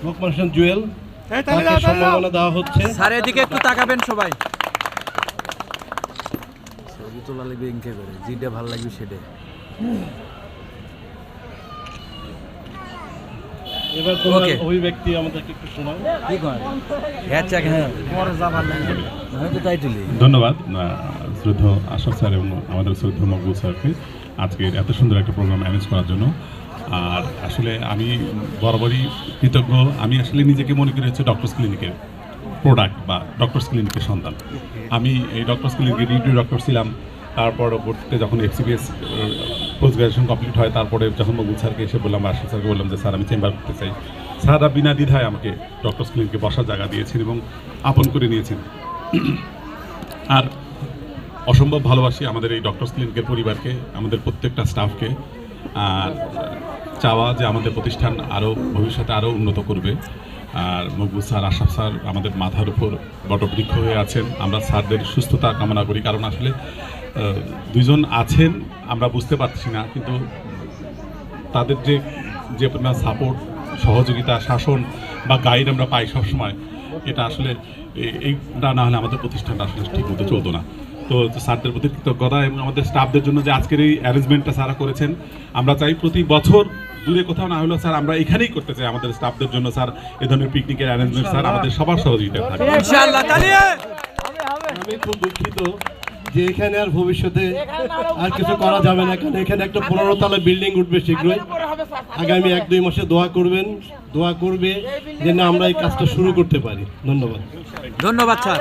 লোকমান হোসেন জুয়েল, তাকে সম্মাননা দেওয়া হচ্ছে। স্যার এদিকে একটু তাকাবেন সবাই। ছবি তোলা লাগবে ইনকে করে, যেটা ভালো লাগবে সেটা। এবার তোমার অভিব্যক্তি আমাদেরকে একটু শোনাও। কি করেন? হ্যাঁ চাক হ্যাঁ পরে যা ভালো লাগবে আমি তো তাই তুলি। ধন্যবাদ শ্রদ্ধেয় আশরাফ স্যার এবং আমাদের শ্রদ্ধেয় মকবুল স্যারকে আজকের এত সুন্দর একটা প্রোগ্রাম ম্যানেজ করার জন্য। আর আসলে আমি বরাবরই কৃতজ্ঞ। আমি আসলে নিজেকে মনে করি হচ্ছে ডক্টরস ক্লিনিকের প্রোডাক্ট বা ডক্টরস ক্লিনিকের সন্তান। আমি এই ডক্টরস ক্লিনিকের ডিউটি ডক্টর ছিলাম। তার পরবর্তীতে যখন এফসিবিএস পোস্ট গ্রাজুয়েশন কমপ্লিট হয়, তারপরে যখন মকবুল স্যারকে এসে বললাম, আশরাফ স্যারকে বললাম যে স্যার আমি চেম্বার করতে চাই, স্যাররা বিনা দ্বিধায় আমাকে ডক্টরস ক্লিনিকে বসার জায়গা দিয়েছেন এবং আপন করে নিয়েছেন। আর অসম্ভব ভালোবাসি আমাদের এই ডক্টরস ক্লিনিকের পরিবারকে, আমাদের প্রত্যেকটা স্টাফকে। আর চাওয়া যে আমাদের প্রতিষ্ঠান আরও ভবিষ্যতে আরও উন্নত করবে। আর মকবুল স্যার, আশরাফ স্যার আমাদের মাথার উপর বটবৃক্ষ হয়ে আছেন। আমরা স্যারদের সুস্থতা কামনা করি, কারণ আসলে দুইজন আছেন আমরা বুঝতে পারছি না, কিন্তু তাদের যে পরিমাণ সাপোর্ট, সহযোগিতা, শাসন বা গাইড আমরা পাই সবসময়, এটা আসলে এইটা না হলে আমাদের প্রতিষ্ঠানটা আসলে ঠিকমতো চলতো না। তো স্যারদের প্রতি কৃতজ্ঞতা এবং আমাদের স্টাফদের জন্য যে আজকের এই অ্যারেঞ্জমেন্টটা স্যারা করেছেন। আমরা চাই প্রতি বছর দূরে কোথাও না হলেও স্যার আমরা এখানেই করতে চাই আমাদের স্টাফদের জন্য স্যার এ ধরনের পিকনিকের অ্যারেঞ্জমেন্ট স্যার আমাদের সবার সহযোগিতা থাকবে। আমি খুব দুঃখিত যে এখানে আর ভবিষ্যতে আর কিছু করা যাবে না, কারণ এখানে একটা 15 তলা বিল্ডিং উঠবে শীঘ্রই। আগামী 1-2 মাসে দোয়া করবে যেন আমরা এই কাজটা শুরু করতে পারি। ধন্যবাদ। ধন্যবাদ স্যার।